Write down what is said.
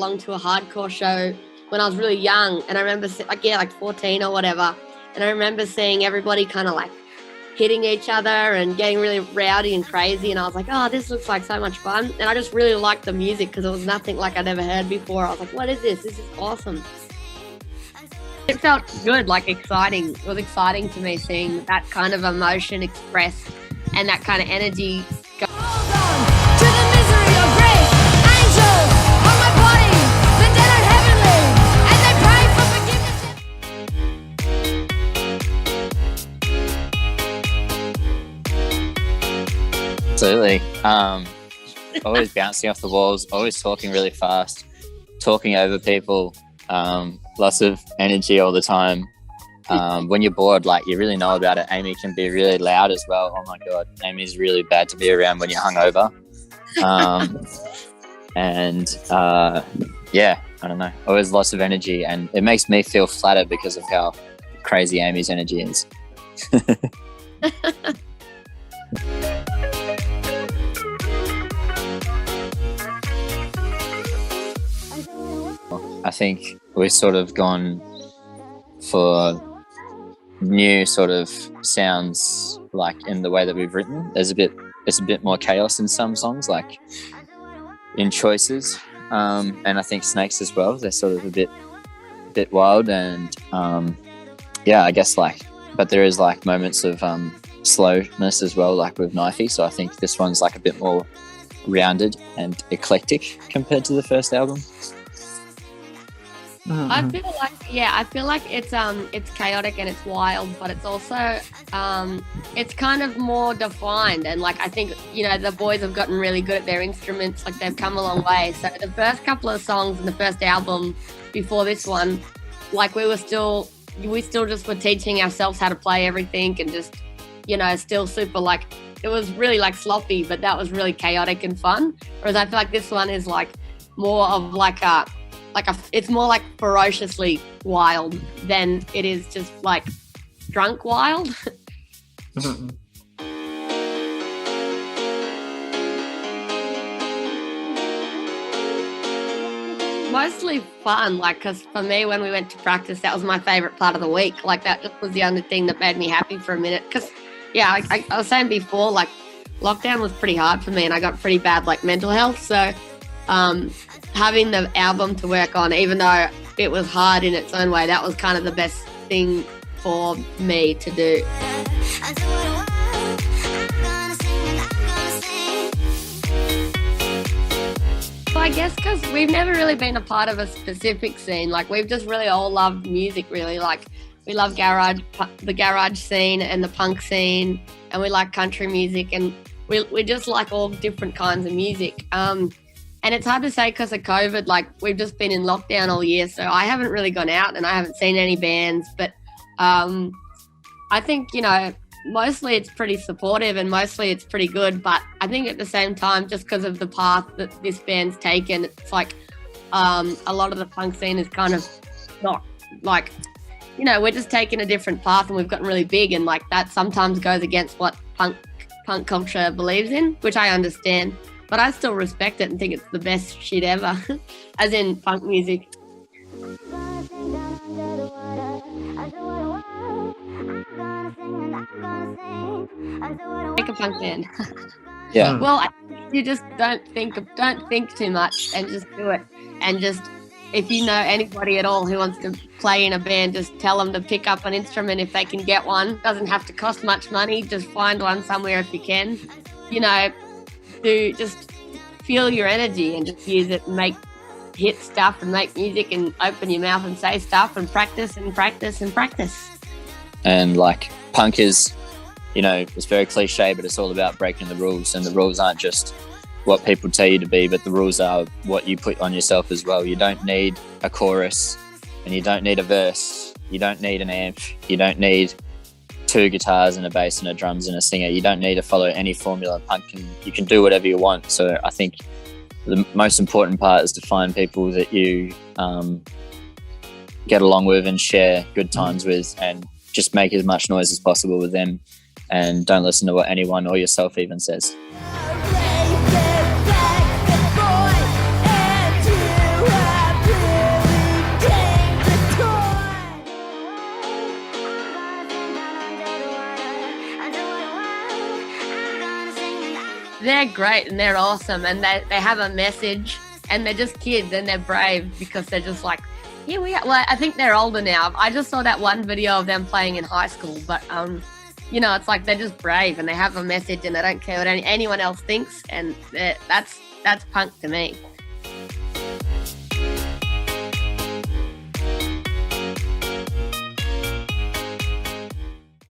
belonged to a hardcore show when I was really young, and I remember like 14 or whatever, and I remember seeing everybody kind of like hitting each other and getting really rowdy and crazy, and I was like, oh, this looks like so much fun. And I just really liked the music because it was nothing like I'd ever heard before. I was like, what is this? This is awesome. It felt good, like exciting. It was exciting to me seeing that kind of emotion expressed and that kind of energy go. Hold on to the misery of grace. Angels on my body, the dead are heavenly, and they pray for forgiveness. Absolutely. Always bouncing off the walls, always talking really fast, talking over people, lots of energy all the time. When you're bored, like, you really know about it. Amy can be really loud as well. Oh my God, Amy's really bad to be around when you're hungover. Yeah, I don't know. Always lots of energy, and it makes me feel flattered because of how crazy Amy's energy is. I think we've sort of gone for new sort of sounds, like in the way that we've written. It's a bit more chaos in some songs, like in choices, and I think Snakes as well. They're sort of a bit wild, and yeah, I guess but there is like moments of slowness as well, like with Knifey. So I think this one's like a bit more rounded and eclectic compared to the first album. Mm-hmm. I feel like it's chaotic and it's wild, but it's also it's kind of more defined, and like I think, you know, the boys have gotten really good at their instruments, like they've come a long way. So the first couple of songs in the first album before this one, like we still just were teaching ourselves how to play everything, and just, you know, still super, like, it was really like sloppy, but that was really chaotic and fun. Whereas I feel like this one is like more of it's more like ferociously wild than it is just like drunk wild. Mostly fun, like, because for me, when we went to practice, that was my favorite part of the week. Like, that just was the only thing that made me happy for a minute. Because, yeah, I was saying before, like, lockdown was pretty hard for me, and I got pretty bad, like, mental health. So having the album to work on, even though it was hard in its own way, that was kind of the best thing for me to do. Well, I guess because we've never really been a part of a specific scene. Like, we've just really all loved music, really. Like, we love the garage scene and the punk scene, and we like country music, and we just like all different kinds of music. And it's hard to say because of COVID, like, we've just been in lockdown all year, so I haven't really gone out and I haven't seen any bands. But I think, you know, mostly it's pretty supportive and mostly it's pretty good. But I think at the same time, just because of the path that this band's taken, it's like a lot of the punk scene is kind of not, like, you know, we're just taking a different path, and we've gotten really big, and like that sometimes goes against what punk culture believes in, which I understand. But I still respect it and think it's the best shit ever, as in punk music. Make a punk band. Yeah. Well, I think you just don't think too much and just do it. And just, if you know anybody at all who wants to play in a band, just tell them to pick up an instrument if they can get one. Doesn't have to cost much money. Just find one somewhere if you can. You know, just feel your energy and just use it and hit stuff and make music and open your mouth and say stuff and practice and practice and practice. And like, punk is, you know, it's very cliche, but it's all about breaking the rules, and the rules aren't just what people tell you to be, but the rules are what you put on yourself as well. You don't need a chorus, and you don't need a verse, you don't need an amp, you don't need 2 guitars and a bass and a drums and a singer. You don't need to follow any formula. You can do whatever you want. So I think the most important part is to find people that you get along with and share good times with, and just make as much noise as possible with them, and don't listen to what anyone or yourself even says. Boy, and you They're great and they're awesome, and they have a message, and they're just kids and they're brave because they're just like, here we are. Well, I think they're older now. I just saw that one video of them playing in high school, but it's like they're just brave and they have a message and they don't care what anyone else thinks, and that's punk to me.